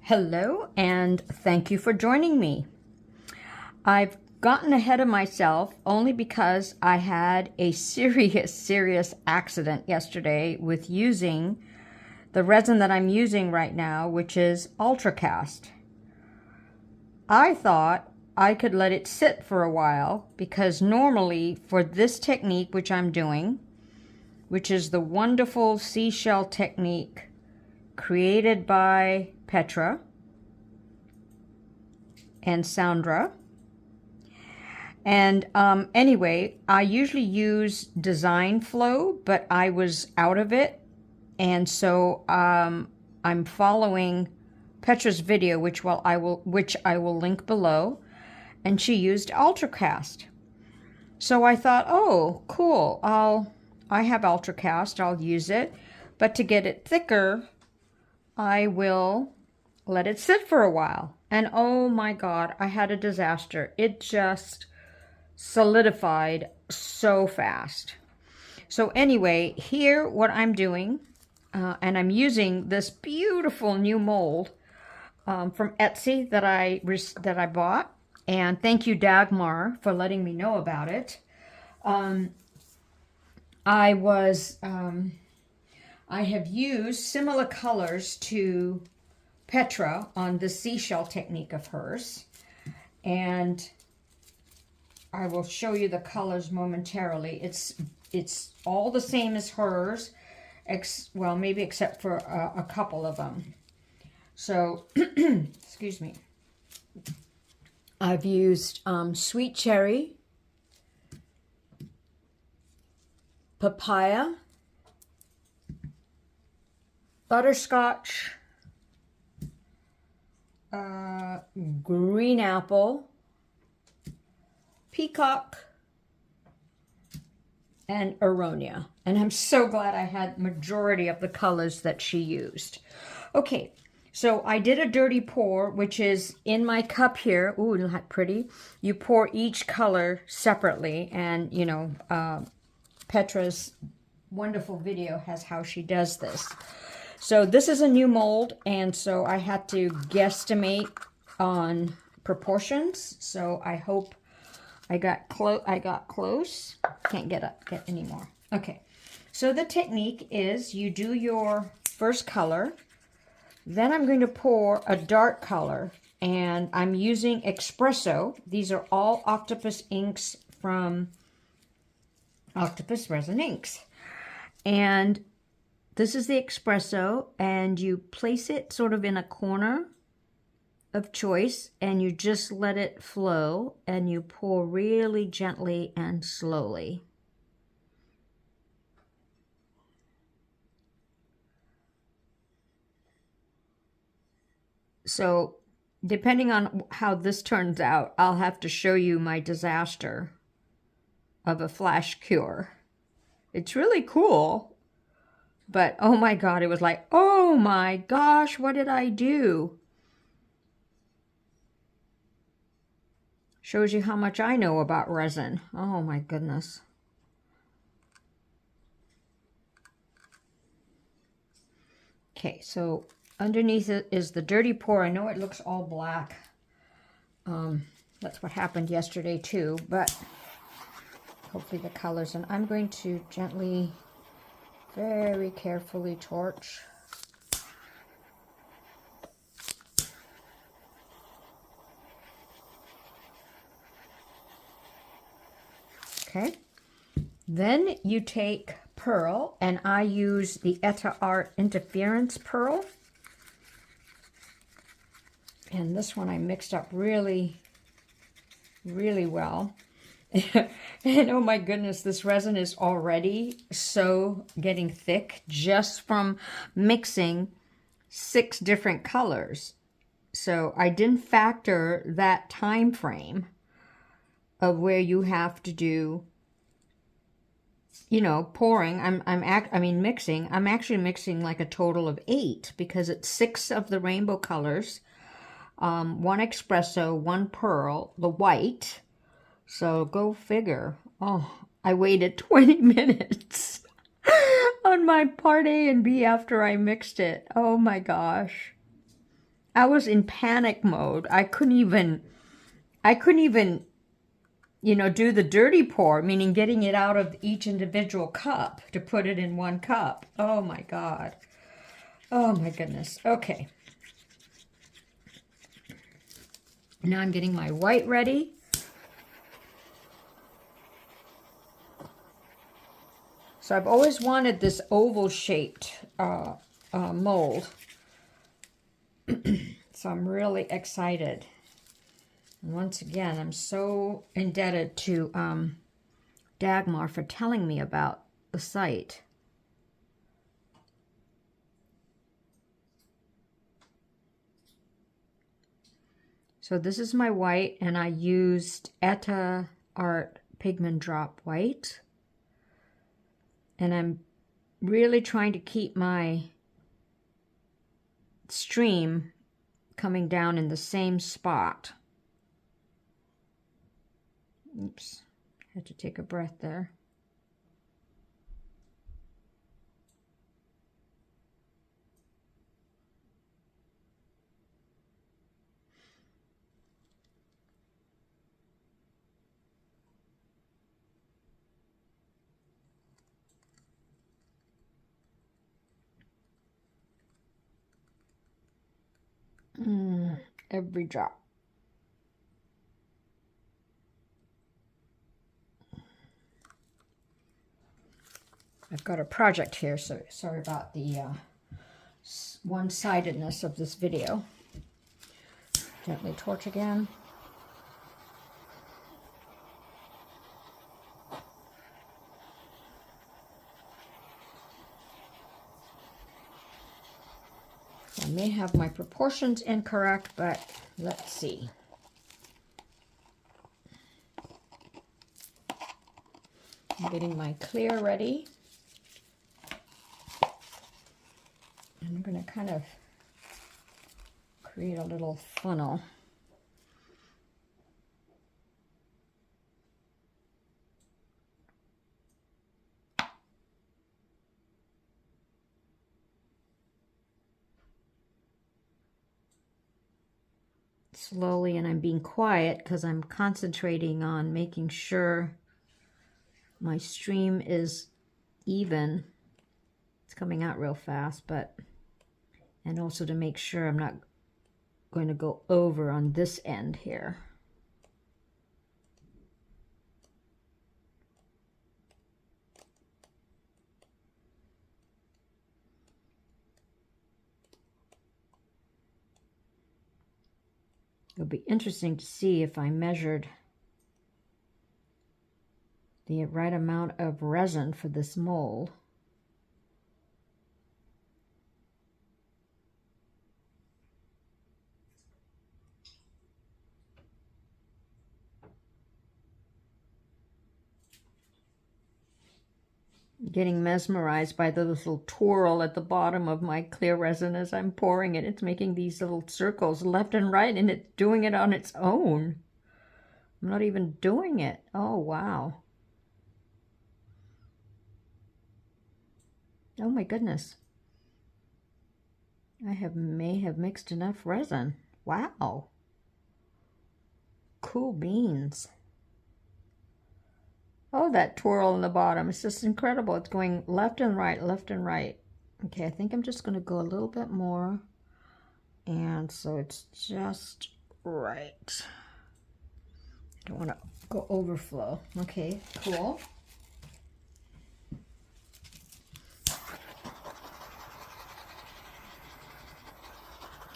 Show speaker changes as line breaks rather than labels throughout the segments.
Hello, and thank you for joining me. I've gotten ahead of myself only because I had a serious accident yesterday with using the resin that I'm using right now, which is UltraCast. I thought I could let it sit for a while because normally for this technique, which I'm doing, which is the wonderful Seashell technique created by Petra and Sandra. And anyway, I usually use design flow, but I was out of it. And so I'm following Petra's video, which I will link below. And she used UltraCast. So I thought, oh, cool. I have UltraCast, I'll use it. But to get it thicker, I will let it sit for a while. And oh my God, I had a disaster. It just solidified so fast. So anyway, here what I'm doing, and I'm using this beautiful new mold from Etsy that I bought. And thank you, Dagmar, for letting me know about it. I have used similar colors to Petra on the Seashell technique of hers, and I will show you the colors momentarily. It's all the same as hers, well, maybe except for a couple of them. So, excuse me. I've used sweet cherry, papaya, butterscotch, green apple, peacock, and aronia. And I'm so glad I had majority of the colors that she used. Okay, so I did a dirty pour, which is in my cup here. Ooh, isn't that pretty? You pour each color separately, and you know, Petra's wonderful video has how she does this. So this is a new mold, and so I had to guesstimate on proportions. So I hope I got close. Can't get any more. Okay. So the technique is you do your first color. Then I'm going to pour a dark color, and I'm using espresso. These are all Octopus inks from Octopus Resin Inks. And this is the espresso, and you place it sort of in a corner of choice, and you just let it flow, and you pour really gently and slowly. So depending on how this turns out, I'll have to show you my disaster of a flash cure. It's really cool. But, oh my God, it was like, oh my gosh, what did I do? Shows you how much I know about resin. Oh my goodness. Okay, so underneath it is the dirty pour. I know it looks all black. That's what happened yesterday too, but hopefully the colors. And I'm going to gently, very carefully torch. Okay. Then you take pearl, and I use the Eta Art Interference Pearl. And this one I mixed up really well. And oh my goodness, this resin is already so getting thick just from mixing 6 different colors. So I didn't factor that time frame of where you have to do, you know, pouring. Mixing. I'm actually mixing like a total of 8 because it's 6 of the rainbow colors, 1 espresso, 1 pearl, the white. So go figure. Oh, I waited 20 minutes on my part A and B after I mixed it. Oh my gosh. I was in panic mode. I couldn't even, you know, do the dirty pour, meaning getting it out of each individual cup to put it in one cup. Oh my God. Oh my goodness. Okay. Now I'm getting my white ready. So I've always wanted this oval shaped mold. So I'm really excited. And once again, I'm so indebted to Dagmar for telling me about the site. So this is my white, and I used Etta Art Pigment Drop White. And I'm really trying to keep my stream coming down in the same spot. Oops, had to take a breath there. Every drop. I've got a project here, so sorry about the one-sidedness of this video. Gently torch again. I may have my proportions incorrect, but let's see. I'm getting my clear ready. And I'm going to kind of create a little funnel. Slowly, and I'm being quiet because I'm concentrating on making sure my stream is even. It's coming out real fast, and also to make sure I'm not going to go over on this end here. It'll be interesting to see if I measured the right amount of resin for this mold. Getting mesmerized by the little twirl at the bottom of my clear resin as I'm pouring it. It's making these little circles left and right, and it's doing it on its own. I'm not even doing it. Oh, wow. Oh my goodness. I may have mixed enough resin. Wow. Cool beans. Oh, that twirl in the bottom. It's just incredible. It's going left and right, left and right. Okay, I think I'm just going to go a little bit more. And so it's just right. I don't want to go overflow. Okay, cool.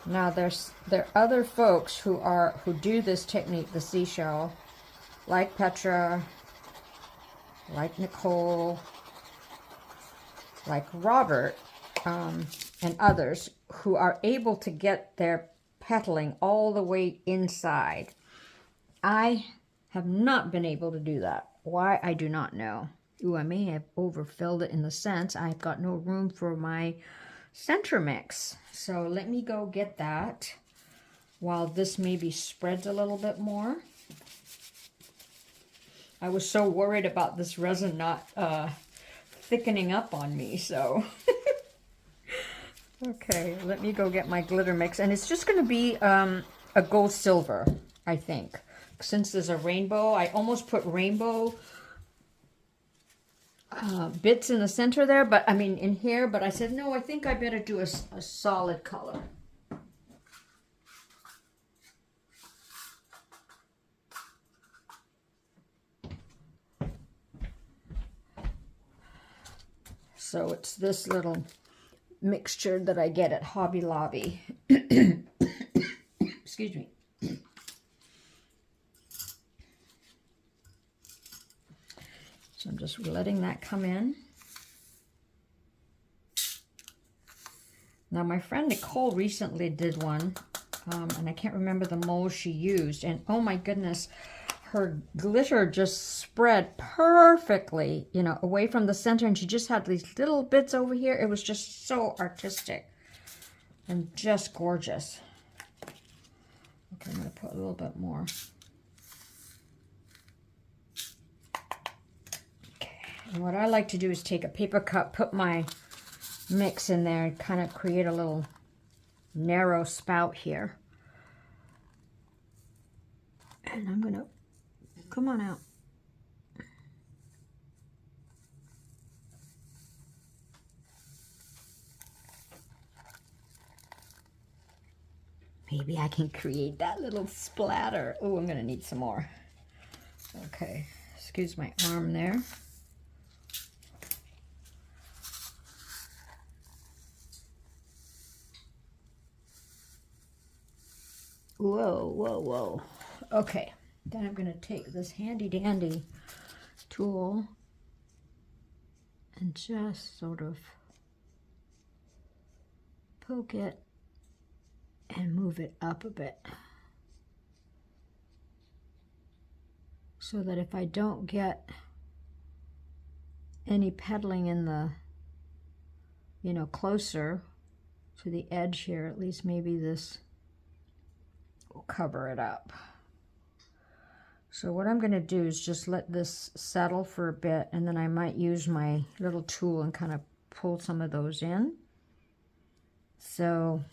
Now there are other folks who do this technique, the seashell, like Petra, like Nicole, like Robert, and others who are able to get their petaling all the way inside. I have not been able to do that. Why, I do not know. Ooh, I may have overfilled it in the sense I've got no room for my center mix. So let me go get that while this maybe spreads a little bit more. I was so worried about this resin not thickening up on me, so. Okay, let me go get my glitter mix. And it's just going to be a gold silver, I think. Since there's a rainbow, I almost put rainbow bits in the center there, but I mean in here, but I said, no, I think I better do a solid color. So it's this little mixture that I get at Hobby Lobby. Excuse me. So I'm just letting that come in. Now my friend Nicole recently did one, and I can't remember the mold she used, and oh my goodness, her glitter just spread perfectly, you know, away from the center, and she just had these little bits over here. It was just so artistic and just gorgeous. Okay, I'm going to put a little bit more. Okay, and what I like to do is take a paper cup, put my mix in there, and kind of create a little narrow spout here. And I'm going to come on out. Maybe I can create that little splatter. Oh, I'm going to need some more. Okay, excuse my arm there. Whoa, whoa, whoa. Okay. Then I'm going to take this handy dandy tool and just sort of poke it and move it up a bit, so that if I don't get any pedaling in the, you know, closer to the edge here, at least maybe this will cover it up. So what I'm going to do is just let this settle for a bit, and then I might use my little tool and kind of pull some of those in. So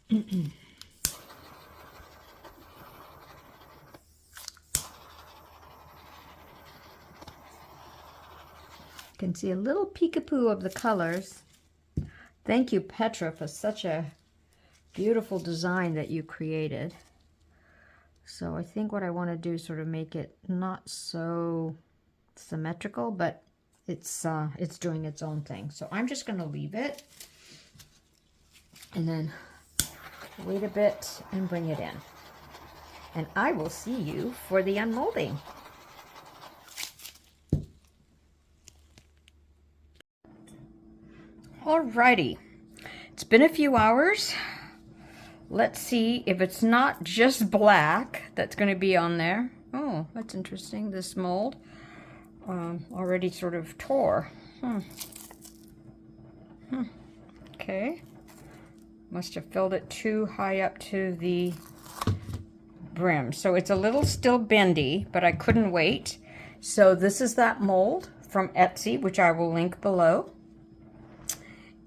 you can see a little peekaboo of the colors. Thank you, Petra, for such a beautiful design that you created. So I think what I want to do is sort of make it not so symmetrical, but it's doing its own thing. So I'm just going to leave it and then wait a bit and bring it in. And I will see you for the unmolding. Alrighty, it's been a few hours. Let's see if it's not just black that's going to be on there. Oh, that's interesting. This mold already sort of tore. Okay. Must have filled it too high up to the brim. So it's a little still bendy, but I couldn't wait. So this is that mold from Etsy, which I will link below.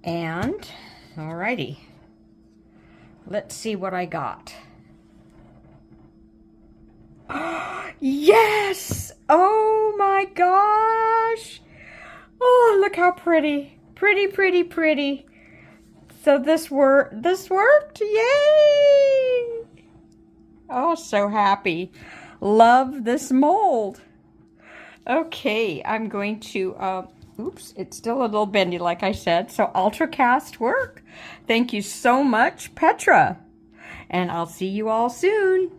And, alrighty. Let's see what I got. Yes! Oh my gosh! Oh, look how pretty. Pretty, pretty, pretty. So this worked. Yay! Oh, so happy. Love this mold. Okay, I'm going to oops, it's still a little bendy, like I said. So UltraCast work. Thank you so much, Petra. And I'll see you all soon.